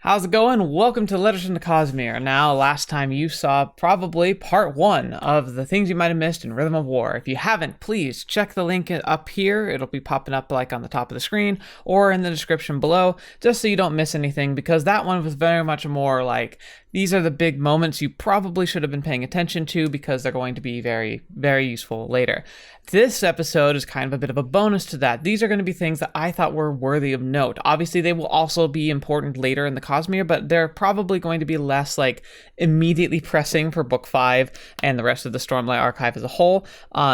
How's it going? Welcome to Letters from the Cosmere. Now, last time you saw probably part 1 of the things you might have missed in Rhythm of War. If you haven't, please check the link up here. It'll be popping up like on the top of the screen or in the description below, just so you don't miss anything, because that one was very much more like, these are the big moments you probably should have been paying attention to because they're going to be very, very useful later. This episode is kind of a bit of a bonus to that. These are going to be things that I thought were worthy of note. Obviously, they will also be important later in the Cosmere, but they're probably going to be less like immediately pressing for Book 5 and the rest of the Stormlight Archive as a whole.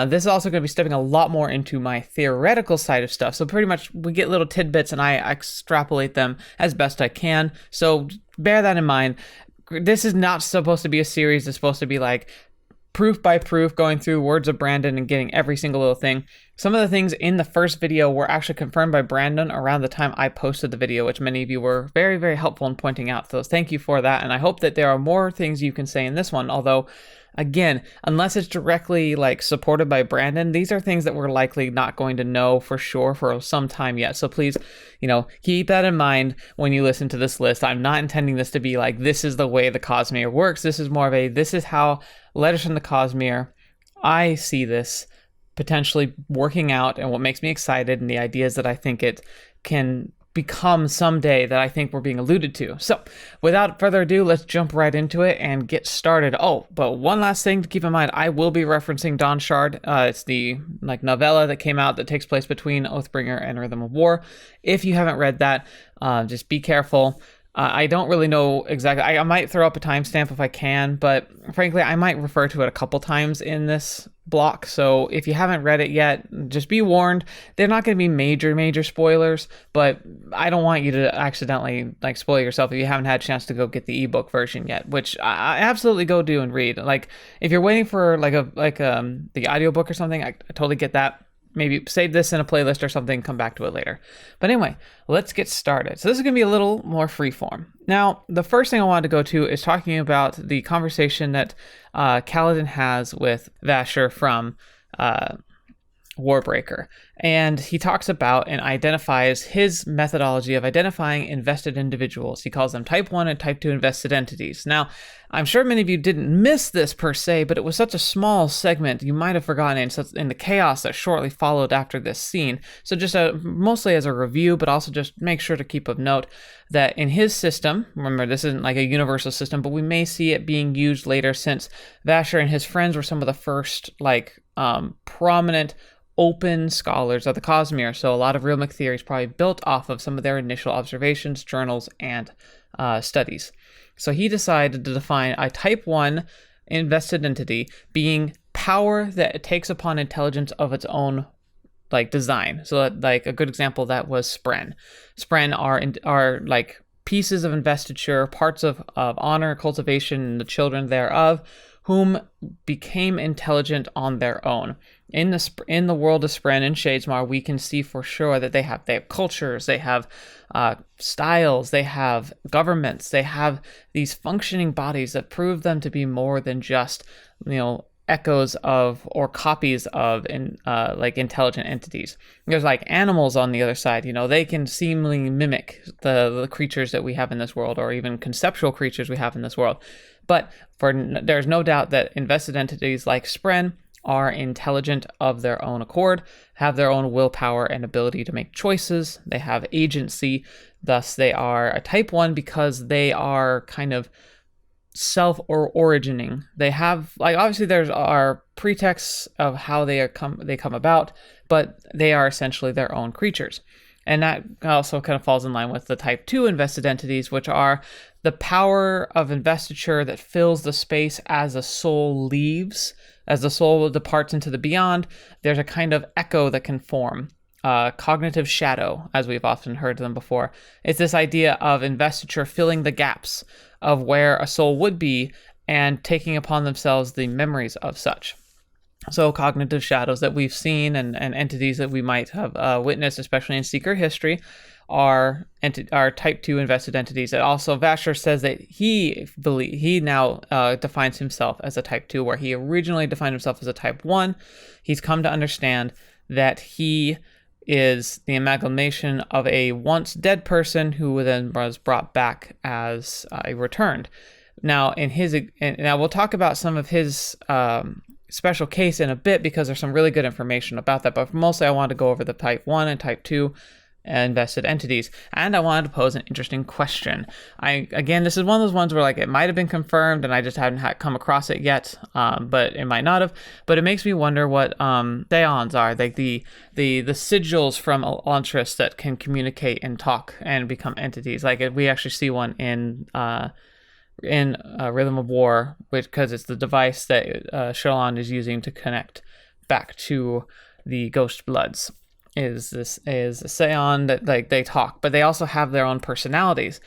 This is also going to be stepping a lot more into my theoretical side of stuff. So pretty much we get little tidbits and I extrapolate them as best I can. So bear that in mind. This is not supposed to be a series that's supposed to be like proof by proof, going through words of Brandon and getting every single little thing. Some of the things in the first video were actually confirmed by Brandon around the time I posted the video, which many of you were very, very helpful in pointing out. So thank you for that. And I hope that there are more things you can say in this one, although again, unless it's directly like supported by Brandon, these are things that we're likely not going to know for sure for some time yet. So please, keep that in mind when you listen to this list. I'm not intending this to be like, this is the way the Cosmere works. This is more of a, this is how Letters from the Cosmere, I see this potentially working out and what makes me excited and the ideas that I think it can become someday that I think we're being alluded to. So without further ado, let's jump right into it and get started. Oh, but one last thing to keep in mind, I will be referencing Dawn Shard. It's the novella that came out that takes place between Oathbringer and Rhythm of War. If you haven't read that, just be careful. I don't really know exactly. I might throw up a timestamp if I can, but frankly, I might refer to it a couple times in this block. So if you haven't read it yet, just be warned. They're not going to be major spoilers, but I don't want you to accidentally spoil yourself if you haven't had a chance to go get the ebook version yet, which I absolutely go do and read. Like if you're waiting for the audiobook or something, I totally get that. Maybe save this in a playlist or something, come back to it later. But anyway, let's get started. So this is going to be a little more freeform. Now, the first thing I wanted to go to is talking about the conversation that Kaladin has with Vasher from WARBREAKER. And he talks about and identifies his methodology of identifying invested individuals. He calls them Type 1 and Type 2 invested entities. Now, I'm sure many of you didn't miss this per se, but it was such a small segment you might have forgotten in the chaos that shortly followed after this scene. So just mostly as a review, but also just make sure to keep a note that in his system, remember this isn't like a universal system, but we may see it being used later since Vasher and his friends were some of the first prominent open scholars of the Cosmere. So a lot of realmic theory is probably built off of some of their initial observations, journals, and studies. So he decided to define a Type 1 invested entity being power that it takes upon intelligence of its own design. So that, a good example of that was Spren. Spren are pieces of investiture, parts of honor, cultivation, and the children thereof, whom became intelligent on their own. In the world of Spren and Shadesmar, we can see for sure that they have cultures, they have styles, they have governments, they have these functioning bodies that prove them to be more than just echoes of or copies of intelligent entities. There's animals on the other side. They can seemingly mimic the creatures that we have in this world, or even conceptual creatures we have in this world. But there's no doubt that invested entities like Spren are intelligent of their own accord, have their own willpower and ability to make choices. They have agency. Thus, they are a Type 1 because they are kind of self or origining. They have obviously there are pretexts of how they come about, but they are essentially their own creatures. And that also kind of falls in line with the Type 2 invested entities, which are the power of investiture that fills the space as a soul leaves. As the soul departs into the beyond, there's a kind of echo that can form. Cognitive shadow, as we've often heard them before. It's this idea of investiture filling the gaps of where a soul would be and taking upon themselves the memories of such. So cognitive shadows that we've seen and entities that we might have witnessed, especially in Secret History, are Type 2 invested entities. And also Vasher says that he now defines himself as a Type 2, where he originally defined himself as a Type 1. He's come to understand that he is the amalgamation of a once dead person who then was brought back as a returned. Now, now we'll talk about some of his special case in a bit because there's some really good information about that. But mostly, I wanted to go over the Type 1 and Type 2 invested entities, and I wanted to pose an interesting question. Again, this is one of those ones where like it might have been confirmed and I just hadn't come across it yet, but it might not have. But it makes me wonder what Theons are, like the sigils from Elantris that can communicate and talk and become entities. Like we actually see one in Rhythm of War, because it's the device that Shallan is using to connect back to the Ghost Bloods. Is a Seon that like they talk, but they also have their own personalities.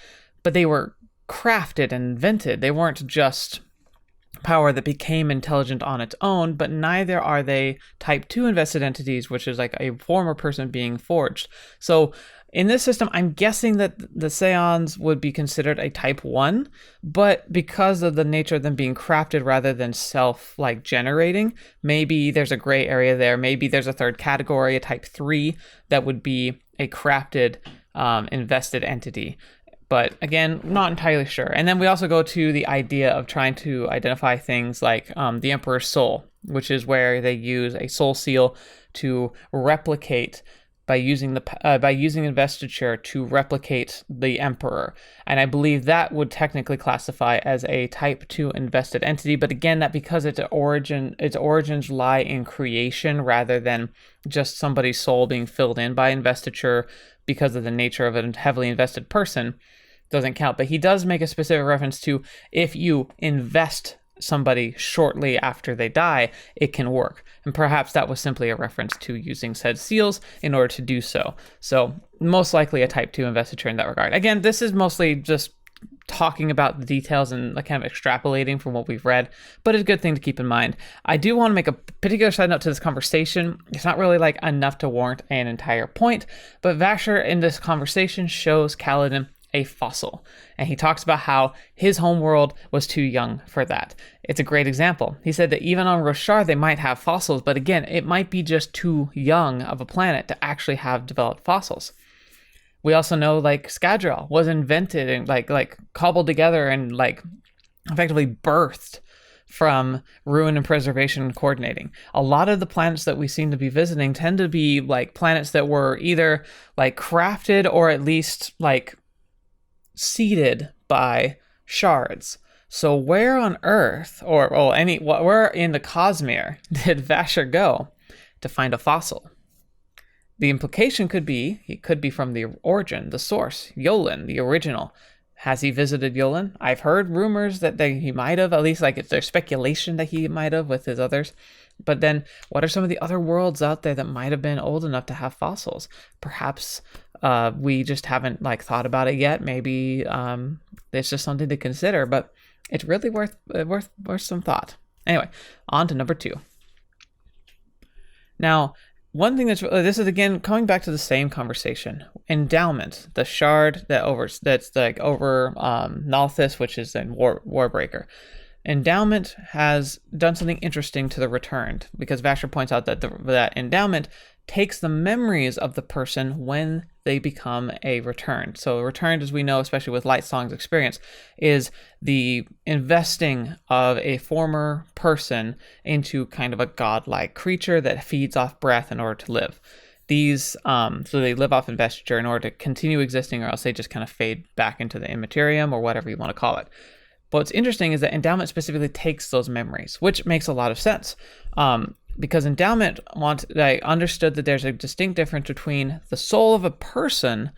But they were crafted and invented. They weren't just power that became intelligent on its own, but neither are they Type 2 invested entities, which is like a former person being forged. So in this system, I'm guessing that the Seons would be considered a Type 1, but because of the nature of them being crafted rather than generating, maybe there's a gray area there. Maybe there's a third category, a Type 3, that would be a crafted invested entity. But again, not entirely sure. And then we also go to the idea of trying to identify things like the Emperor's Soul, which is where they use a soul seal to replicate by using investiture to replicate the Emperor. And I believe that would technically classify as a Type 2 invested entity. But again, that because its origins lie in creation rather than just somebody's soul being filled in by investiture because of the nature of a heavily invested person, doesn't count. But he does make a specific reference to if you invest somebody shortly after they die, it can work. And perhaps that was simply a reference to using said seals in order to do so. So most likely a Type 2 investiture in that regard. Again, this is mostly just talking about the details and kind of extrapolating from what we've read, but it's a good thing to keep in mind. I do want to make a particular side note to this conversation. It's not really like enough to warrant an entire point, but Vasher in this conversation shows Kaladin a fossil, and he talks about how his homeworld was too young for that. It's a great example. He said that even on Roshar they might have fossils, but again, it might be just too young of a planet to actually have developed fossils. We also know like Scadrial was invented and like cobbled together and like effectively birthed from ruin and preservation and coordinating. A lot of the planets that we seem to be visiting tend to be like planets that were either like crafted or at least like seeded by shards. So where on Earth where in the Cosmere did Vasher go to find a fossil? The implication could be he could be from the origin, the source, Yolen, the original. Has he visited Yolen? I've heard rumors that he might have, at least like there's speculation that he might have with his others. But then what are some of the other worlds out there that might have been old enough to have fossils? Perhaps we just haven't like thought about it yet. Maybe it's just something to consider, but it's really worth some thought. Anyway, on to number 2. Now, one thing this is again coming back to the same conversation. Endowment, the shard that's like over Nalthis, which is in Warbreaker. Endowment has done something interesting to the returned, because Vasher points out that that endowment takes the memories of the person when they become a returned. So a returned, as we know, especially with Lightsong's experience, is the investing of a former person into kind of a godlike creature that feeds off breath in order to live. These, so they live off investiture in order to continue existing, or else they just kind of fade back into the immaterium, or whatever you want to call it. But what's interesting is that endowment specifically takes those memories, which makes a lot of sense. Because endowment I understood that there's a distinct difference between the soul of a person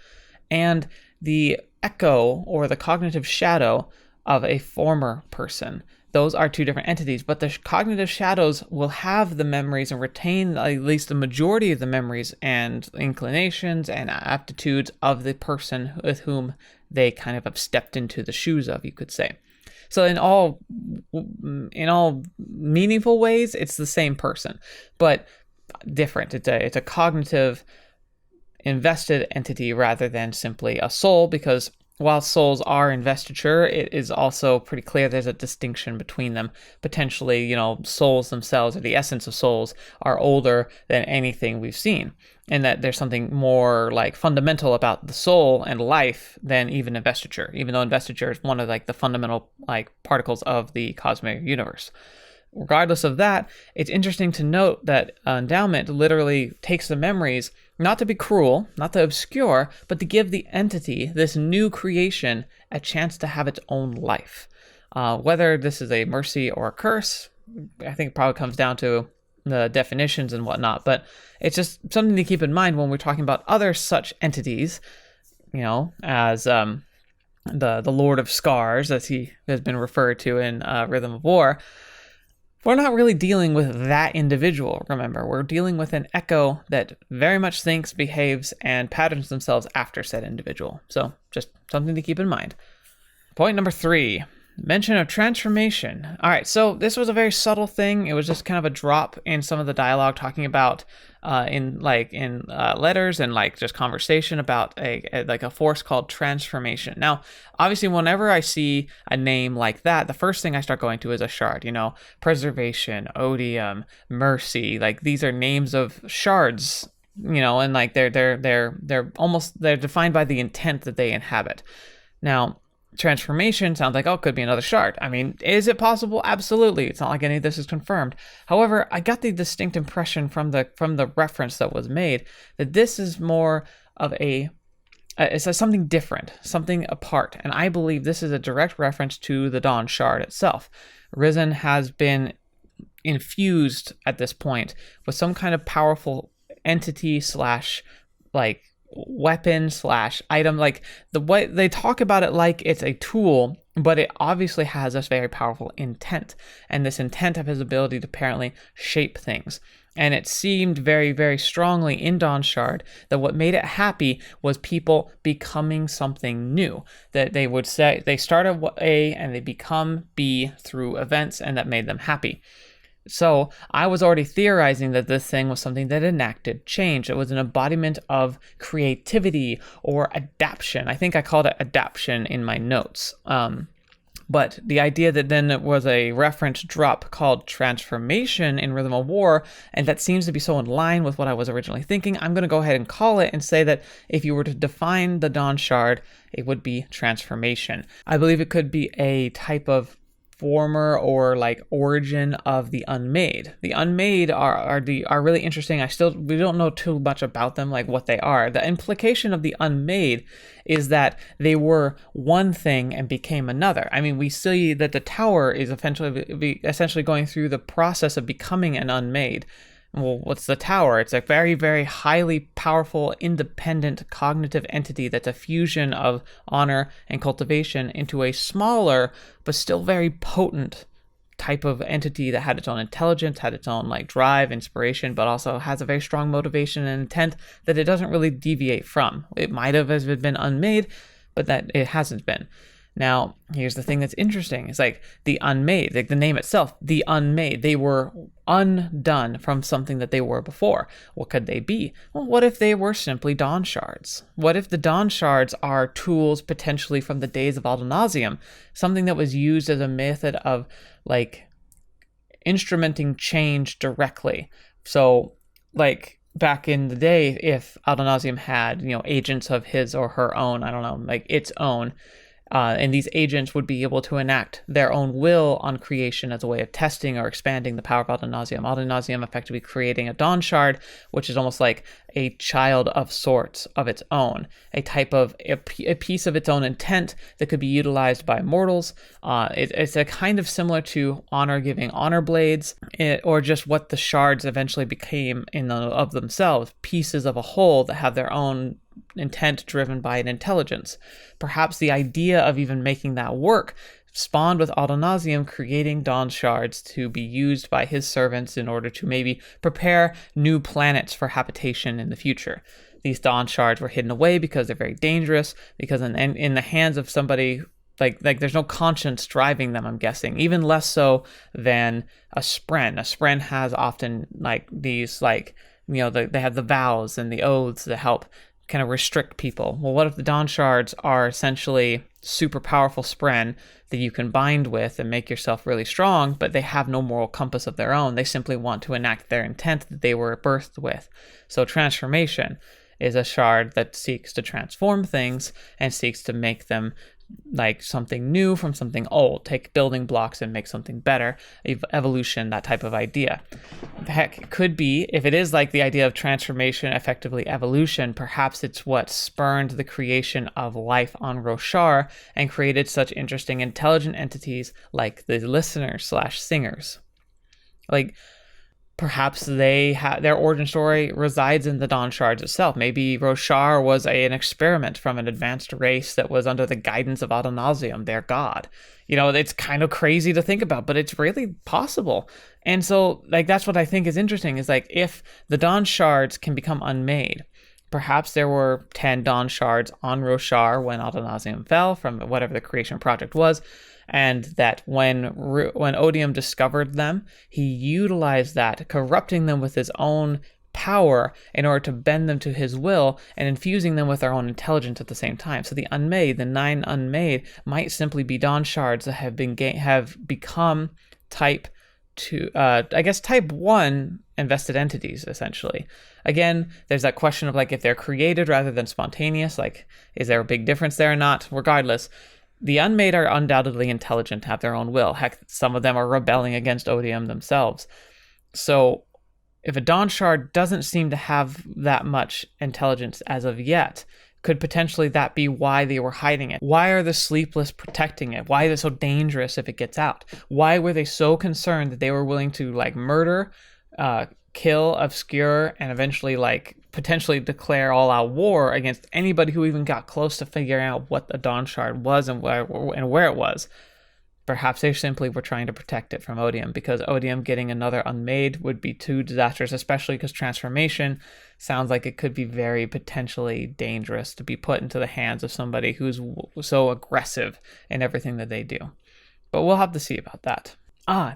and the echo or the cognitive shadow of a former person. Those are two different entities, but the cognitive shadows will have the memories and retain at least the majority of the memories and inclinations and aptitudes of the person with whom they kind of have stepped into the shoes of, you could say. So in all meaningful ways, it's the same person, but different. It's a cognitive invested entity rather than simply a soul, because while souls are investiture, it is also pretty clear there's a distinction between them. Potentially, souls themselves, or the essence of souls, are older than anything we've seen. and that there's something more like fundamental about the soul and life than even investiture, even though investiture is one of like the fundamental like particles of the Cosmere universe. Regardless of that, it's interesting to note that endowment literally takes the memories, not to be cruel, not to obscure, but to give the entity, this new creation, a chance to have its own life. Whether this is a mercy or a curse, I think it probably comes down to the definitions and whatnot, but it's just something to keep in mind when we're talking about other such entities, as the Lord of Scars, as he has been referred to in Rhythm of War. We're not really dealing with that individual, remember. We're dealing with an echo that very much thinks, behaves, and patterns themselves after said individual. So just something to keep in mind. Point number 3, mention of transformation. All right, so this was a very subtle thing. It was just kind of a drop in some of the dialogue talking about in letters and like just conversation about a force called transformation. Now, obviously, whenever I see a name like that, the first thing I start going to is a shard. Preservation, Odium, mercy. Like these are names of shards. And like they're defined by the intent that they inhabit. Now, transformation sounds like, could be another shard. I mean, is it possible? Absolutely. It's not like any of this is confirmed. However, I got the distinct impression from the reference that was made that this is more of it's something different, something apart. And I believe this is a direct reference to the Dawn Shard itself. Risen has been infused at this point with some kind of powerful entity / weapon / item. Like the way they talk about it, like it's a tool, but it obviously has this very powerful intent, and this intent of his ability to apparently shape things. And it seemed very, very strongly in Dawn Shard that what made it happy was people becoming something new. That they would say they start at A and they become B through events, and that made them happy. So I was already theorizing that this thing was something that enacted change. It was an embodiment of creativity or adaption. I think I called it adaption in my notes. But the idea that then it was a reference drop called transformation in Rhythm of War, and that seems to be so in line with what I was originally thinking, I'm going to go ahead and call it and say that if you were to define the Dawn Shard, it would be transformation. I believe it could be a type of former or like origin of the unmade. The unmade are really interesting. We don't know too much about them, like what they are. The implication of the unmade is that they were one thing and became another. I mean, we see that the tower is essentially going through the process of becoming an unmade. Well, what's the tower? It's a very, very highly powerful, independent cognitive entity that's a fusion of honor and cultivation into a smaller, but still very potent type of entity that had its own intelligence, had its own like drive, inspiration, but also has a very strong motivation and intent that it doesn't really deviate from. It might have as it been unmade, but that it hasn't been. Now, here's the thing that's interesting. It's like the unmade, like the name itself, the unmade. They were undone from something that they were before. What could they be? Well, what if they were simply Dawn Shards? What if the Dawn Shards are tools potentially from the days of Aldonasium, something that was used as a method of like instrumenting change directly? So like back in the day, if Aldonasium had, agents of his or her own, I don't know, like its own, and these agents would be able to enact their own will on creation as a way of testing or expanding the power of Aldonasium. Aldonasium effectively creating a Dawn Shard, which is almost like a child of sorts of its own, a type of a piece of its own intent that could be utilized by mortals. It's a kind of similar to honor giving honor blades, or just what the shards eventually became of themselves, pieces of a whole that have their own intent driven by an intelligence. Perhaps the idea of even making that work spawned with Aldonasium creating Dawn Shards to be used by his servants in order to maybe prepare new planets for habitation in the future. These Dawn Shards were hidden away because they're very dangerous, because in the hands of somebody like there's no conscience driving them, I'm guessing, even less so than a spren. A spren has often like these like, they have the vows and the oaths that help kind of restrict people. Well, what if the Dawn Shards are essentially super powerful spren that you can bind with and make yourself really strong, but they have no moral compass of their own. They simply want to enact their intent that they were birthed with. So transformation is a shard that seeks to transform things and seeks to make them like something new from something old, take building blocks and make something better, evolution, that type of idea. Heck, it could be, if it is like the idea of transformation, effectively evolution, perhaps it's what spurned the creation of life on Roshar and created such interesting intelligent entities like the listeners/singers. Like, perhaps their origin story resides in the Dawn Shards itself. Maybe Roshar was an experiment from an advanced race that was under the guidance of Odium, their god. You know, it's kind of crazy to think about, but it's really possible. And so, like, that's what I think is interesting, is like, if the Dawn Shards can become unmade, perhaps there were 10 Dawn Shards on Roshar when Odium fell from whatever the creation project was, and that when Odium discovered them, he utilized that, corrupting them with his own power in order to bend them to his will and infusing them with their own intelligence at the same time. So the unmade, the 9 unmade, might simply be Dawn Shards that have become type 1 invested entities, essentially. Again, there's that question of like, if they're created rather than spontaneous, like, is there a big difference there or not? Regardless, the unmade are undoubtedly intelligent, have their own will. Heck, some of them are rebelling against Odium themselves. So if a Dawn Shard doesn't seem to have that much intelligence as of yet, could potentially that be why they were hiding it? Why are the Sleepless protecting it? Why is it so dangerous if it gets out? Why were they so concerned that they were willing to like murder, kill, obscure, and eventually like potentially declare all-out war against anybody who even got close to figuring out what the Dawn Shard was and where it was? Perhaps they simply were trying to protect it from Odium, because Odium getting another unmade would be too disastrous, especially because transformation sounds like it could be very potentially dangerous to be put into the hands of somebody who's so aggressive in everything that they do. But we'll have to see about that.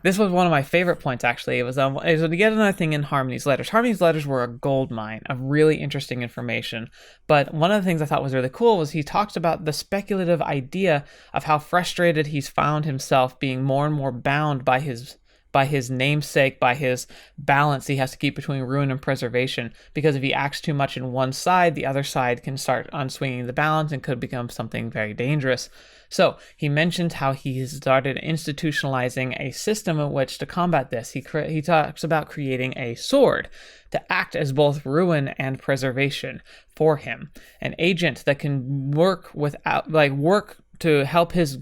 This was one of my favorite points, actually. It was yet another thing in Harmony's letters. Harmony's letters were a gold mine of really interesting information. But one of the things I thought was really cool was he talks about the speculative idea of how frustrated he's found himself being more and more bound by his namesake, by his balance he has to keep between ruin and preservation, because if he acts too much in one side, the other side can start unswinging the balance and could become something very dangerous. So he mentioned how he has started institutionalizing a system in which to combat this. He talks about creating a sword to act as both ruin and preservation for him, an agent that can work to help his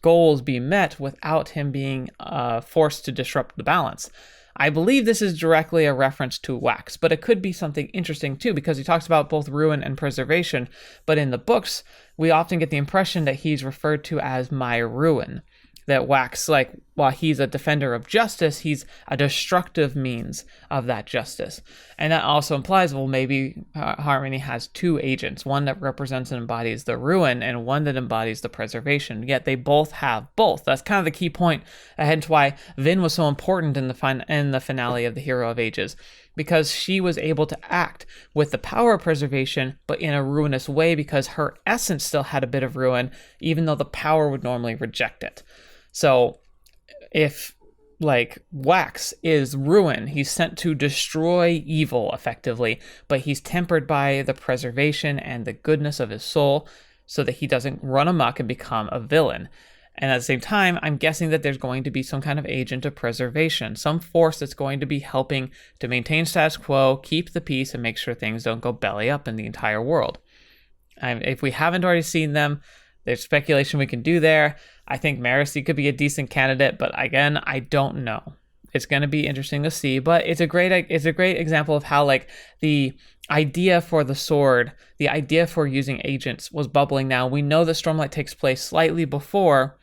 goals be met without him being forced to disrupt the balance. I believe this is directly a reference to Wax, but it could be something interesting too, because he talks about both ruin and preservation, but in the books, we often get the impression that he's referred to as my ruin. That Wax, like, while he's a defender of justice, he's a destructive means of that justice. And that also implies, well, maybe Harmony has 2 agents, one that represents and embodies the ruin and one that embodies the preservation. Yet they both have both. That's kind of the key point, hence why Vin was so important in the finale of the Hero of Ages, because she was able to act with the power of preservation, but in a ruinous way, because her essence still had a bit of ruin, even though the power would normally reject it. So if, like, Wax is ruin, he's sent to destroy evil, effectively, but he's tempered by the preservation and the goodness of his soul so that he doesn't run amok and become a villain. And at the same time, I'm guessing that there's going to be some kind of agent of preservation, some force that's going to be helping to maintain status quo, keep the peace, and make sure things don't go belly up in the entire world. If we haven't already seen them, there's speculation we can do there. I think Marasi could be a decent candidate, but again, I don't know. It's going to be interesting to see, but it's a great example of how, like, the idea for the sword, the idea for using agents was bubbling now. We know that Stormlight takes place slightly before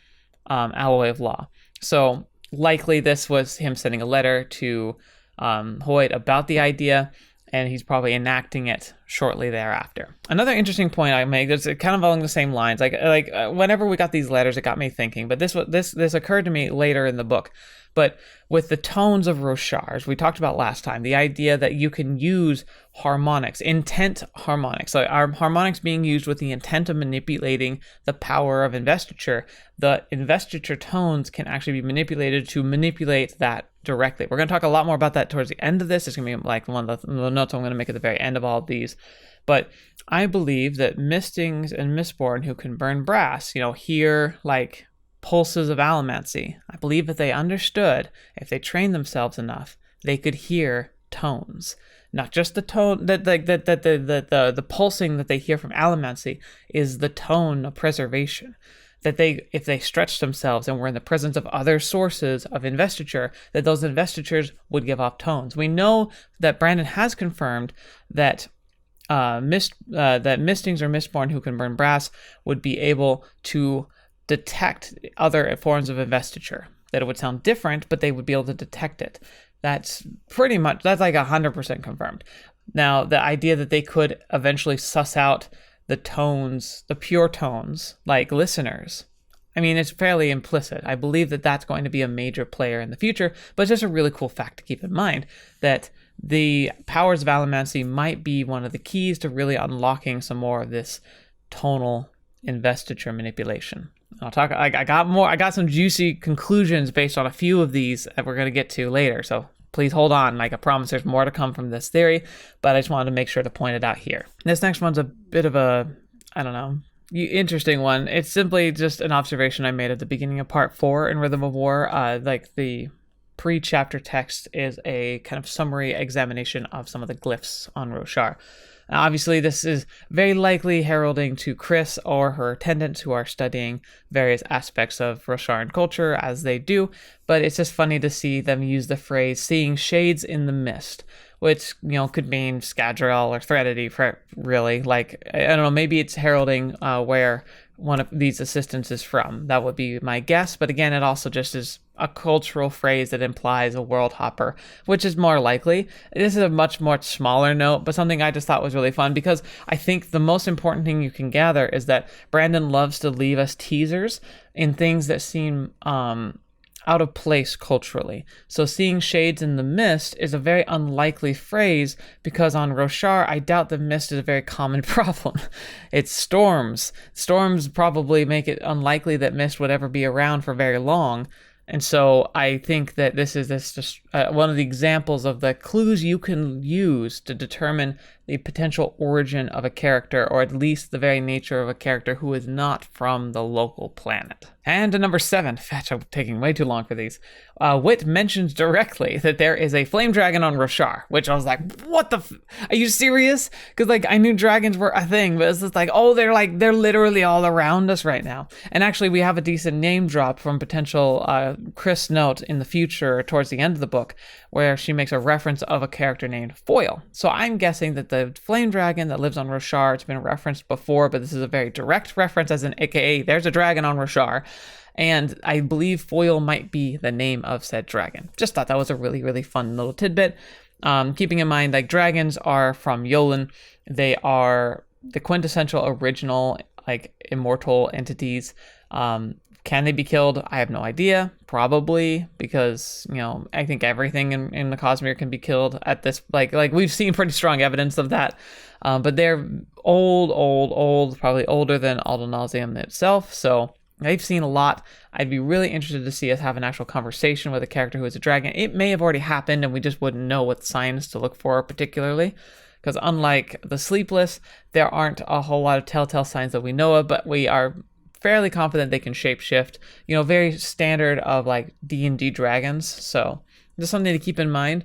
Alloy of Law. So likely this was him sending a letter to Hoyt about the idea. and he's probably enacting it shortly thereafter. Another interesting point I make is kind of along the same lines. Whenever we got these letters, it got me thinking. But this occurred to me later in the book. But with the tones of Roshar, as we talked about last time, the idea that you can use harmonics, intent harmonics, so our harmonics being used with the intent of manipulating the power of investiture, the investiture tones can actually be manipulated to manipulate that directly. We're going to talk a lot more about that towards the end of this. It's going to be like one of the notes I'm going to make at the very end of all of these. But I believe that Mistings and Mistborn who can burn brass, hear like pulses of allomancy. I believe that they understood, if they trained themselves enough, they could hear tones. Not just the tone, the pulsing that they hear from allomancy is the tone of preservation. That if they stretched themselves and were in the presence of other sources of investiture, that those investitures would give off tones. We know that Brandon has confirmed that that Mistings or Mistborn who can burn brass would be able to detect other forms of investiture. That it would sound different, but they would be able to detect it. That's like 100% confirmed. Now, the idea that they could eventually suss out the tones, the pure tones, like listeners, I mean, it's fairly implicit. I believe that that's going to be a major player in the future, but it's just a really cool fact to keep in mind that the powers of allomancy might be one of the keys to really unlocking some more of this tonal investiture manipulation. I'll talk. I got some juicy conclusions based on a few of these that we're going to get to later. So please hold on. Like I promise, there's more to come from this theory, but I just wanted to make sure to point it out here. This next one's a bit of a, interesting one. It's simply just an observation I made at the beginning of part 4 in Rhythm of War. Like the pre-chapter text is a kind of summary examination of some of the glyphs on Roshar. Now, obviously, this is very likely heralding to Chris or her attendants who are studying various aspects of Rosharan culture as they do, but it's just funny to see them use the phrase "seeing shades in the mist," which, could mean Scadrial or Threnody, really. Like, I don't know, maybe it's heralding where one of these assistants is from. That would be my guess, but again, it also just is a cultural phrase that implies a world hopper, which is more likely. This is a much more smaller note, but something I just thought was really fun, because I think the most important thing you can gather is that Brandon loves to leave us teasers in things that seem out of place culturally. So seeing shades in the mist is a very unlikely phrase, because on Roshar, I doubt that mist is a very common problem. It's storms. Storms probably make it unlikely that mist would ever be around for very long. And so I think that this is just one of the examples of the clues you can use to determine the potential origin of a character, or at least the very nature of a character who is not from the local planet. And to number 7, fetch, I'm taking way too long for these. Wit mentions directly that there is a flame dragon on Roshar, which I was like, what the are you serious? Because I knew dragons were a thing, but it's just they're literally all around us right now. And actually we have a decent name drop from potential Chris note in the future towards the end of the book, where she makes a reference of a character named Foil. So I'm guessing that the flame dragon that lives on Roshar, it's been referenced before, but this is a very direct reference, as in AKA there's a dragon on Roshar. And I believe Foil might be the name of said dragon. Just thought that was a really, really fun little tidbit. Keeping in mind, dragons are from Yolen. They are the quintessential original, immortal entities. Can they be killed? I have no idea. Probably, because, I think everything in the Cosmere can be killed at this, we've seen pretty strong evidence of that. But they're old, probably older than Aldonalsium itself. So they've seen a lot. I'd be really interested to see us have an actual conversation with a character who is a dragon. It may have already happened and we just wouldn't know what signs to look for particularly. Because unlike the Sleepless, there aren't a whole lot of telltale signs that we know of, but we are fairly confident they can shapeshift. Very standard of D&D dragons. So just something to keep in mind.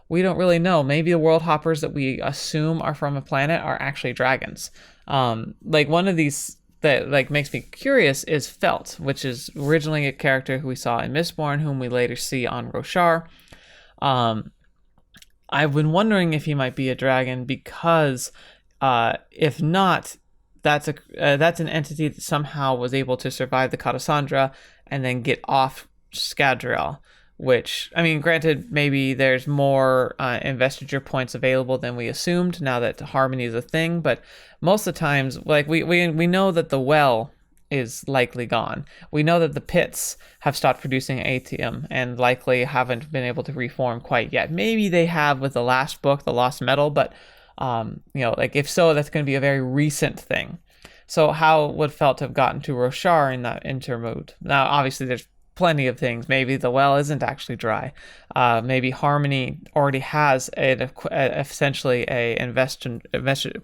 We don't really know. Maybe the world hoppers that we assume are from a planet are actually dragons. One of these that makes me curious is Felt, which is originally a character who we saw in Mistborn, whom we later see on Roshar. I've been wondering if he might be a dragon, because if not, that's an entity that somehow was able to survive the Catacandra and then get off Scadrial, which, I mean, granted, maybe there's more investiture points available than we assumed now that harmony is a thing, but most of the times, like, we know that the well is likely gone. We know that the pits have stopped producing atium and likely haven't been able to reform quite yet. Maybe they have with the last book, The Lost Metal, but, like, if so, that's going to be a very recent thing. So how would Felt have gotten to Roshar in that intermode? Now, obviously, there's plenty of things. Maybe the well isn't actually dry. Maybe Harmony already has essentially a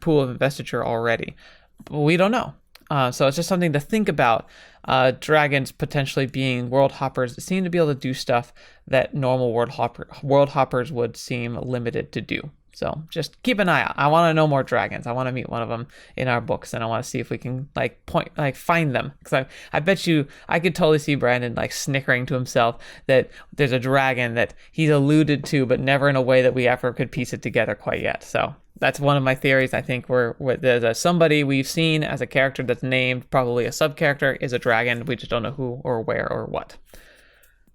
pool of investiture already. But we don't know. So it's just something to think about. Dragons potentially being world hoppers that seem to be able to do stuff that normal world hoppers would seem limited to do. So just keep an eye out. I want to know more dragons. I want to meet one of them in our books, and I want to see if we can find them. Because I bet you I could totally see Brandon snickering to himself that there's a dragon that he's alluded to, but never in a way that we ever could piece it together quite yet. So that's one of my theories. I think there's somebody we've seen as a character that's named, probably a sub-character, is a dragon. We just don't know who or where or what.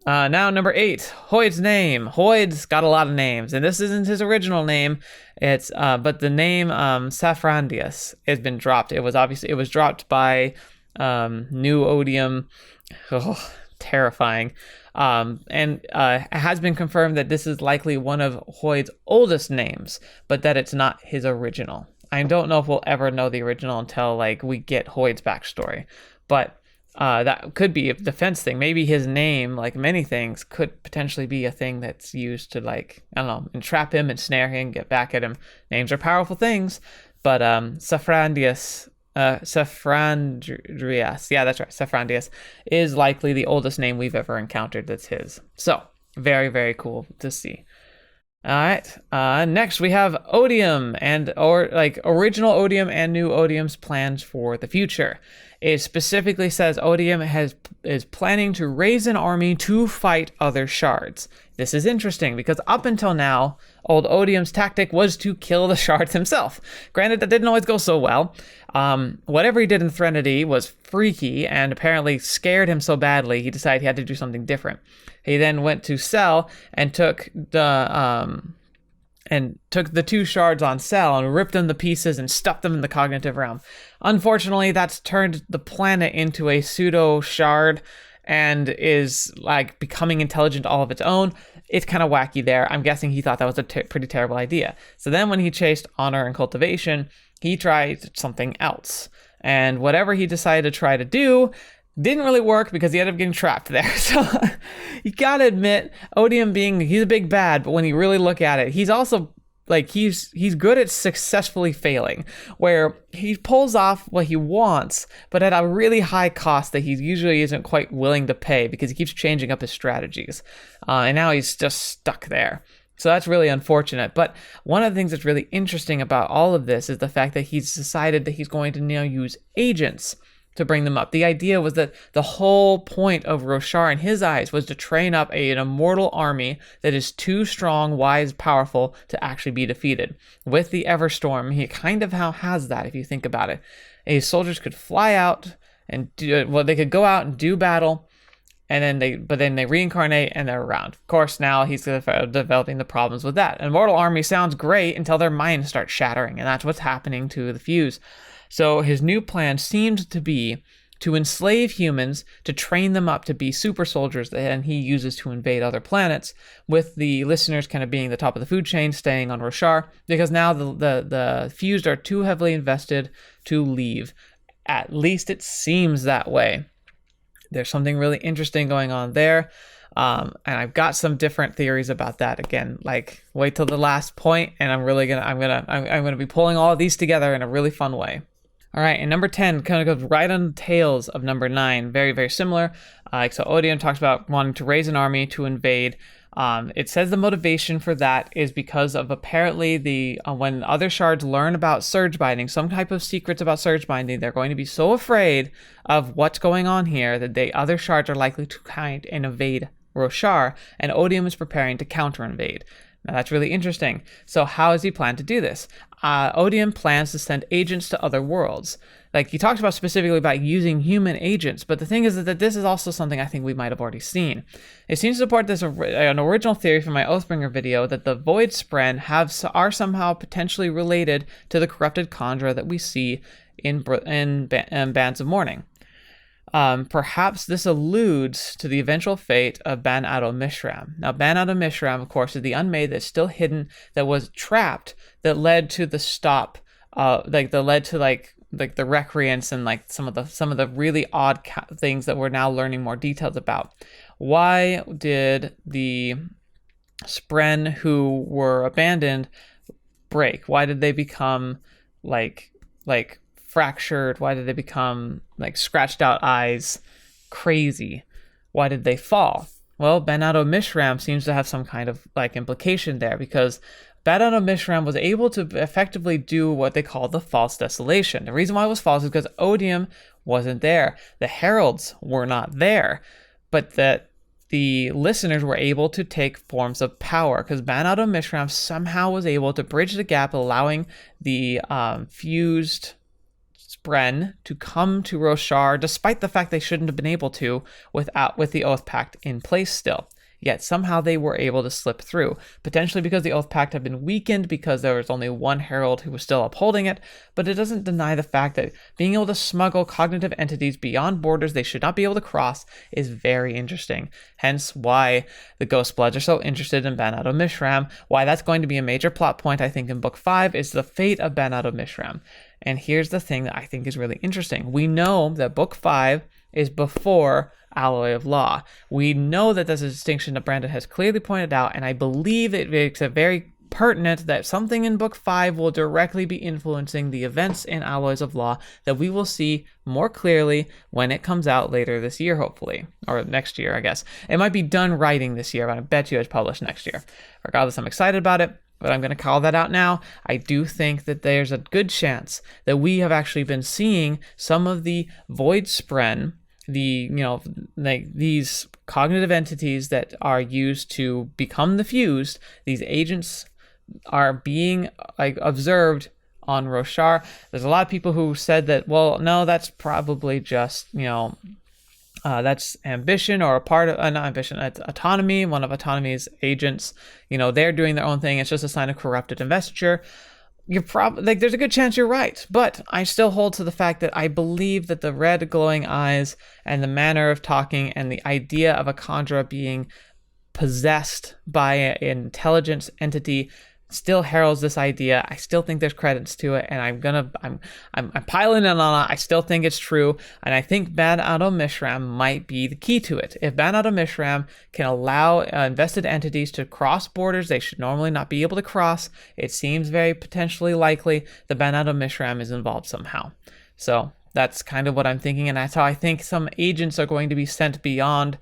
Now, number 8, Hoid's name. Hoid's got a lot of names, and this isn't his original name. It's but the name Saffrandius has been dropped. It was dropped by New Odium. Oh, terrifying. And it has been confirmed that this is likely one of Hoid's oldest names, but that it's not his original. I don't know if we'll ever know the original until we get Hoid's backstory, but that could be a defense thing. Maybe his name, like many things, could potentially be a thing that's used to, I don't know, entrap him and snare him, get back at him. Names are powerful things, but Saffrandius, yeah, that's right, Saffrandius is likely the oldest name we've ever encountered that's his. So, very, very cool to see. All right. Next we have Odium original Odium and new Odium's plans for the future. It specifically says Odium is planning to raise an army to fight other shards. This is interesting because up until now, old Odium's tactic was to kill the shards himself. Granted, that didn't always go so well. Whatever he did in Threnody was freaky and apparently scared him so badly he decided he had to do something different. He then went to Cell and took the 2 shards on Cell and ripped them to pieces and stuffed them in the cognitive realm. Unfortunately, that's turned the planet into a pseudo shard and is becoming intelligent all of its own. It's kind of wacky there. I'm guessing he thought that was a pretty terrible idea. So then when he chased honor and cultivation, he tried something else. And whatever he decided to try to do didn't really work because he ended up getting trapped there. So you gotta admit, Odium he's a big bad, but when you really look at it, he's also he's good at successfully failing, where he pulls off what he wants, but at a really high cost that he usually isn't quite willing to pay because he keeps changing up his strategies. And now he's just stuck there. So that's really unfortunate. But one of the things that's really interesting about all of this is the fact that he's decided that he's going to now use agents to bring them up. The idea was that the whole point of Roshar in his eyes was to train up an immortal army that is too strong, wise, powerful to actually be defeated. With the Everstorm, he kind of has that if you think about it. His soldiers could fly out and they could go out and do battle, and then they reincarnate and they're around. Of course, now he's developing the problems with that. An immortal army sounds great until their minds start shattering, and that's what's happening to the Fuse. So his new plan seemed to be to enslave humans, to train them up to be super soldiers that he uses to invade other planets, with the listeners kind of being the top of the food chain, staying on Roshar, because now the Fused are too heavily invested to leave. At least it seems that way. There's something really interesting going on there. And I've got some different theories about that. Again, wait till the last point, and I'm gonna be pulling all of these together in a really fun way. All right, and number 10 kind of goes right on the tails of number 9. Very, very similar. So Odium talks about wanting to raise an army to invade. It says the motivation for that is because of apparently when other shards learn about surge binding, some type of secrets about surge binding, they're going to be so afraid of what's going on here that other shards are likely to kind and invade Roshar, and Odium is preparing to counter-invade. Now that's really interesting. So how does he plan to do this? Odium plans to send agents to other worlds. Like, he talks about specifically about using human agents, but the thing is that this is also something I think we might have already seen. It seems to support an original theory from my Oathbringer video that the Void Spren are somehow potentially related to the corrupted Kandra that we see in Bands of Mourning. Perhaps this alludes to the eventual fate of Ban Ado Mishram. Now, Ban Ado Mishram, of course, is the unmade that's still hidden, that was trapped, that led to the stop, like the recreants and like some of the really odd things that we're now learning more details about. Why did the Spren who were abandoned break? Why did they become like fractured? Why did they become like scratched out eyes, crazy? Why did they fall? Well, Ban Ado Mishram seems to have some kind of like implication there, because Ban Ado Mishram was able to effectively do what they call the false desolation. The reason why it was false is because Odium wasn't there. The heralds were not there, but that the listeners were able to take forms of power, because Ban Ado Mishram somehow was able to bridge the gap, allowing the fused Spren to come to Roshar, despite the fact they shouldn't have been able to with the Oath Pact in place still. Yet somehow they were able to slip through, potentially because the Oath Pact had been weakened because there was only one herald who was still upholding it, but it doesn't deny the fact that being able to smuggle cognitive entities beyond borders they should not be able to cross is very interesting. Hence why the Ghostbloods are so interested in Ban Ado Mishram, why that's going to be a major plot point, I think, in Book 5, is the fate of Ban Ado Mishram. And here's the thing that I think is really interesting. We know that Book 5 is before Alloy of Law. We know that there's a distinction that Brandon has clearly pointed out, and I believe it makes it very pertinent that something in Book 5 will directly be influencing the events in Alloys of Law that we will see more clearly when it comes out later this year, hopefully. Or next year, I guess. It might be done writing this year, but I bet you it's published next year. Regardless, I'm excited about it, but I'm going to call that out now. I do think that there's a good chance that we have actually been seeing some of the Void Spren, these cognitive entities that are used to become the fused. These agents are being observed on Roshar. There's a lot of people who said that, well, no, that's probably just, that's ambition, or a part of, not ambition, it's autonomy, one of autonomy's agents. They're doing their own thing. It's just a sign of corrupted investiture. You're probably there's a good chance you're right, but I still hold to the fact that I believe that the red glowing eyes and the manner of talking and the idea of a Kandra being possessed by an intelligence entity still heralds this idea. I still think there's credits to it, and I'm piling in on it. I still think it's true, and I think Ban Ado Mishram might be the key to it. If Ban Ado Mishram can allow invested entities to cross borders they should normally not be able to cross, it seems very potentially likely that Ban Ado Mishram is involved somehow. So that's kind of what I'm thinking, and that's how I think some agents are going to be sent beyond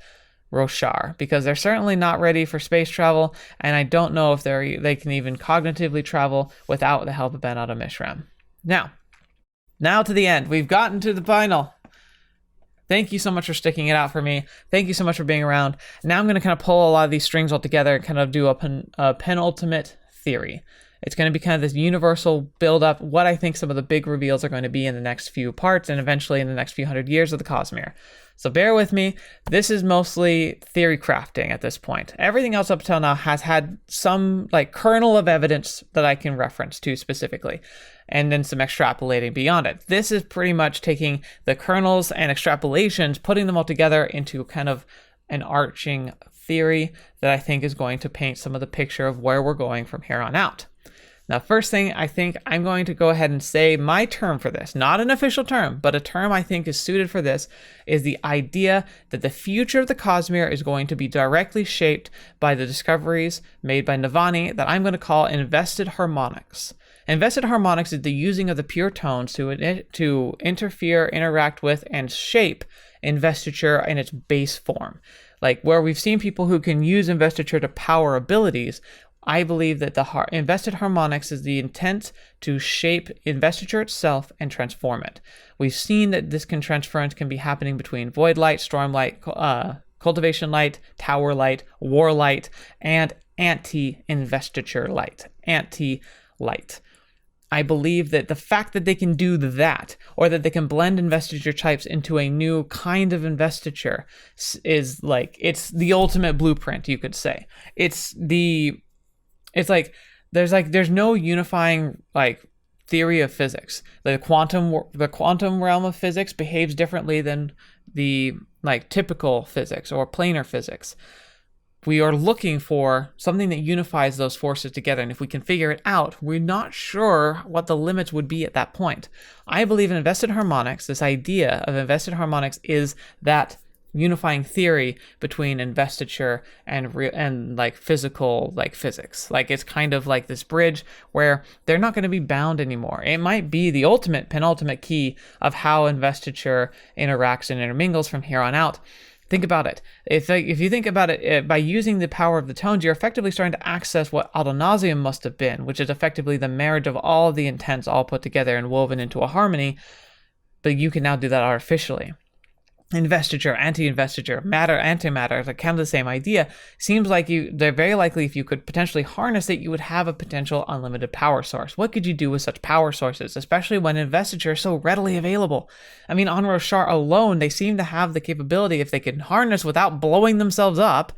Roshar, because they're certainly not ready for space travel, and I don't know if they can even cognitively travel without the help of Ban Ado Mishram. Now to the end. We've gotten to the final. Thank you so much for sticking it out for me. Thank you so much for being around. Now I'm going to kind of pull a lot of these strings all together and kind of do a penultimate theory. It's going to be kind of this universal build-up, what I think some of the big reveals are going to be in the next few parts and eventually in the next few hundred years of the Cosmere. So bear with me. This is mostly theory crafting at this point. Everything else up till now has had some kernel of evidence that I can reference to specifically, and then some extrapolating beyond it. This is pretty much taking the kernels and extrapolations, putting them all together into kind of an arching theory that I think is going to paint some of the picture of where we're going from here on out. Now, first thing, I think I'm going to go ahead and say my term for this, not an official term, but a term I think is suited for this, is the idea that the future of the Cosmere is going to be directly shaped by the discoveries made by Navani that I'm going to call invested harmonics. Invested harmonics is the using of the pure tones to interfere, interact with, and shape investiture in its base form. Like where we've seen people who can use investiture to power abilities, I believe that the invested harmonics is the intent to shape investiture itself and transform it. We've seen that this transference can be happening between void light, storm light, cultivation light, tower light, war light, and anti-investiture light, anti-light. I believe that the fact that they can do that, or that they can blend investiture types into a new kind of investiture, is like, it's the ultimate blueprint, you could say. There's no unifying like theory of physics. The quantum realm of physics behaves differently than the like typical physics or planar physics. We are looking for something that unifies those forces together, and if we can figure it out, we're not sure what the limits would be at that point. I believe in invested harmonics. This idea of invested harmonics is that unifying theory between investiture and like physical like physics. Like, it's kind of like this bridge where they're not going to be bound anymore. It might be the penultimate key of how investiture interacts and intermingles from here on out. Think about it. If you think about it, by using the power of the tones, you're effectively starting to access what ad nauseam must have been, which is effectively the marriage of all of the intents all put together and woven into a harmony. But you can now do that artificially. Investiture, anti-investiture, matter, antimatter, like kind of the same idea. Seems like they're very likely, if you could potentially harness it, you would have a potential unlimited power source. What could you do with such power sources, especially when investiture is so readily available? I mean, on Roshar alone, they seem to have the capability, if they can harness without blowing themselves up,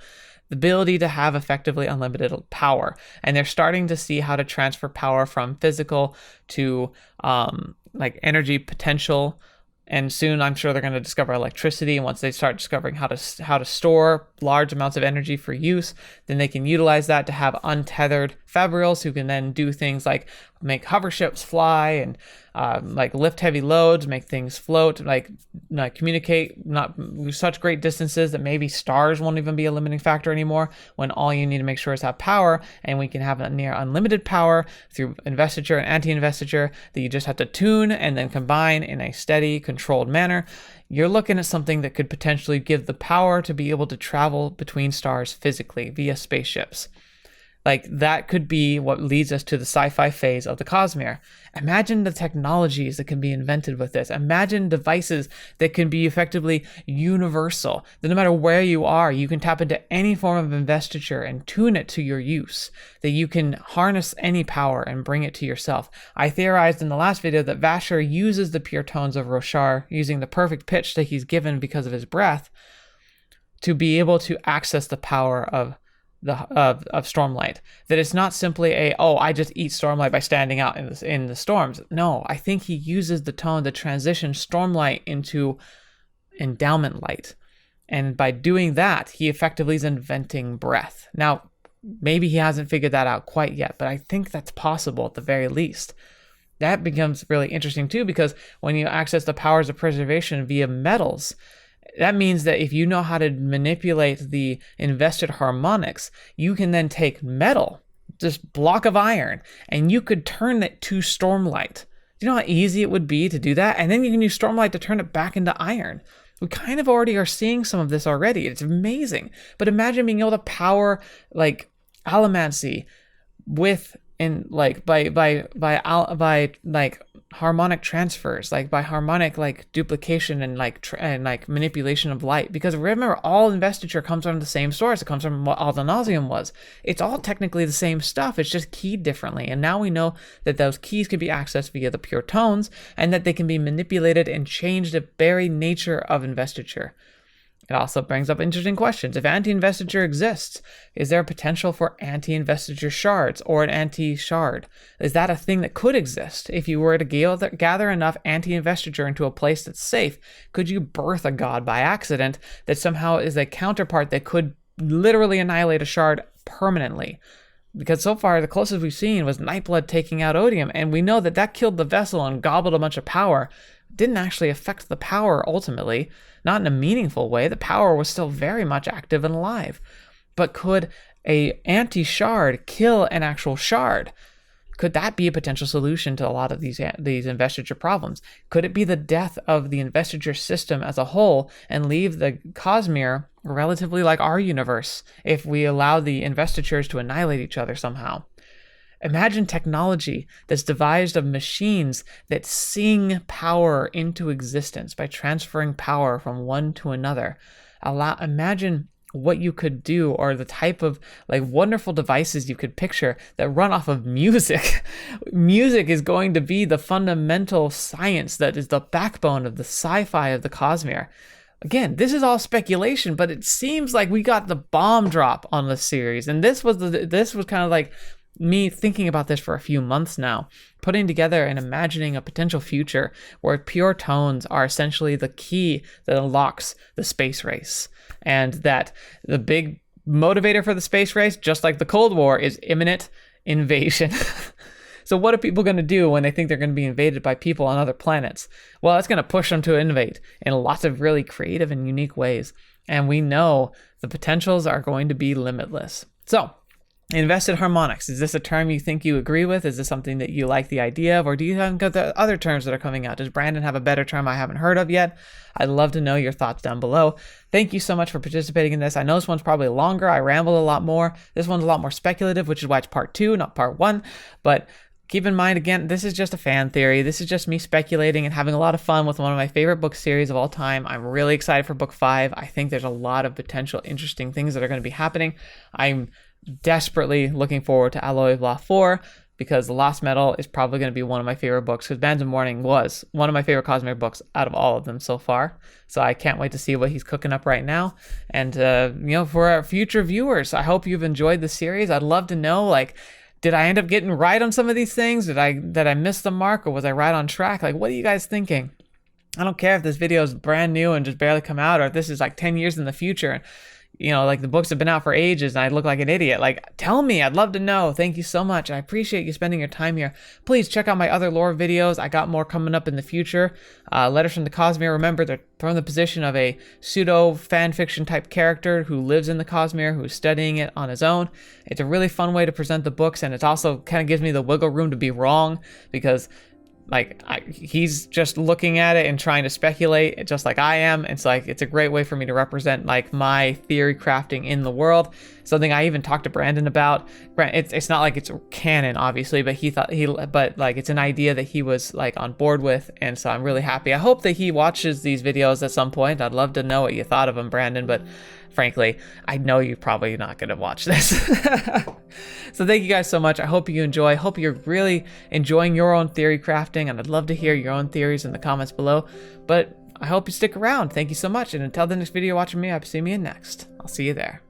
the ability to have effectively unlimited power. And they're starting to see how to transfer power from physical to like energy potential. And soon, I'm sure they're going to discover electricity. And once they start discovering how to store large amounts of energy for use, then they can utilize that to have untethered fabrials who can then do things like make hover ships fly and like lift heavy loads, make things float, like communicate not such great distances that maybe stars won't even be a limiting factor anymore, when all you need to make sure is have power, and we can have a near unlimited power through investiture and anti-investiture that you just have to tune and then combine in a steady, controlled manner. You're looking at something that could potentially give the power to be able to travel between stars physically via spaceships. Like, that could be what leads us to the sci-fi phase of the Cosmere. Imagine the technologies that can be invented with this. Imagine devices that can be effectively universal. That no matter where you are, you can tap into any form of investiture and tune it to your use. That you can harness any power and bring it to yourself. I theorized in the last video that Vasher uses the pure tones of Roshar, using the perfect pitch that he's given because of his breath, to be able to access the power of Stormlight. That it's not simply I just eat Stormlight by standing out in the storms. No, I think he uses the tone to transition Stormlight into endowment light. And by doing that, he effectively is inventing breath. Now, maybe he hasn't figured that out quite yet, but I think that's possible at the very least. That becomes really interesting too, because when you access the powers of preservation via metals, that means that if you know how to manipulate the invested harmonics, you can then take metal, this block of iron, and you could turn it to Stormlight. Do you know how easy it would be to do that? And then you can use Stormlight to turn it back into iron. We kind of already are seeing some of this already. It's amazing. But imagine being able to power like allomancy with by harmonic transfers, like by harmonic like duplication and like manipulation of light. Because remember, all investiture comes from the same source. It comes from what ad nauseam was. It's all technically the same stuff. It's just keyed differently. And now we know that those keys can be accessed via the pure tones, and that they can be manipulated and change the very nature of investiture. It also brings up interesting questions. If anti-investiture exists, is there a potential for anti-investiture shards or an anti-shard? Is that a thing that could exist? If you were to gather enough anti-investiture into a place that's safe, could you birth a god by accident that somehow is a counterpart that could literally annihilate a shard permanently? Because so far, the closest we've seen was Nightblood taking out Odium, and we know that that killed the vessel and gobbled a bunch of power. Didn't actually affect the power ultimately, not in a meaningful way. The power was still very much active and alive. But could a anti-shard kill an actual shard? Could that be a potential solution to a lot of these investiture problems? Could it be the death of the investiture system as a whole and leave the Cosmere relatively like our universe if we allow the investitures to annihilate each other somehow? Imagine technology that's devised of machines that sing power into existence by transferring power from one to another. Imagine what you could do, or the type of like wonderful devices you could picture that run off of music. Music is going to be the fundamental science that is the backbone of the sci-fi of the Cosmere. Again, this is all speculation, but it seems like we got the bomb drop on the series, and this was kind of like me thinking about this for a few months now, putting together and imagining a potential future where pure tones are essentially the key that unlocks the space race, and that the big motivator for the space race, just like the Cold War, is imminent invasion. So what are people going to do when they think they're going to be invaded by people on other planets? Well, it's going to push them to innovate in lots of really creative and unique ways. And we know the potentials are going to be limitless. So, invested harmonics, is this a term you think you agree with? Is this something that you like the idea of? Or do you have the other terms that are coming out? Does Brandon have a better term I haven't heard of yet? I'd love to know your thoughts down below. Thank you so much for participating in this. I know this one's probably longer. I ramble a lot more. This one's a lot more speculative, which is why it's part 2, not part 1. But keep in mind, again, this is just a fan theory. This is just me speculating and having a lot of fun with one of my favorite book series of all time. I'm really excited for book 5. I think there's a lot of potential interesting things that are going to be happening. I'm desperately looking forward to Alloy of Law 4, because The Lost Metal is probably going to be one of my favorite books, because Bands of Mourning was one of my favorite Cosmere books out of all of them so far. So I can't wait to see what he's cooking up right now. And, for our future viewers, I hope you've enjoyed the series. I'd love to know, like, did I end up getting right on some of these things? Did I miss the mark, or was I right on track? Like, what are you guys thinking? I don't care if this video is brand new and just barely come out, or if this is like 10 years in the future. Like the books have been out for ages and I look like an idiot. Like, tell me, I'd love to know. Thank you so much. I appreciate you spending your time here. Please check out my other lore videos. I got more coming up in the future. Letters from the Cosmere. Remember, they're from the position of a pseudo fan fiction type character who lives in the Cosmere, who's studying it on his own. It's a really fun way to present the books, and it also kind of gives me the wiggle room to be wrong, because he's just looking at it and trying to speculate just like I am. It's like, it's a great way for me to represent like my theory crafting in the world. Something I even talked to Brandon about. It's not like it's canon, obviously, but it's an idea that he was like on board with, and so I'm really happy. I hope that he watches these videos at some point. I'd love to know what you thought of him, Brandon, but frankly, I know you're probably not going to watch this. So thank you guys so much. I hope you enjoy. I hope you're really enjoying your own theory crafting, and I'd love to hear your own theories in the comments below. But I hope you stick around. Thank you so much. And until the next video watching me, I'll see me in next. I'll see you there.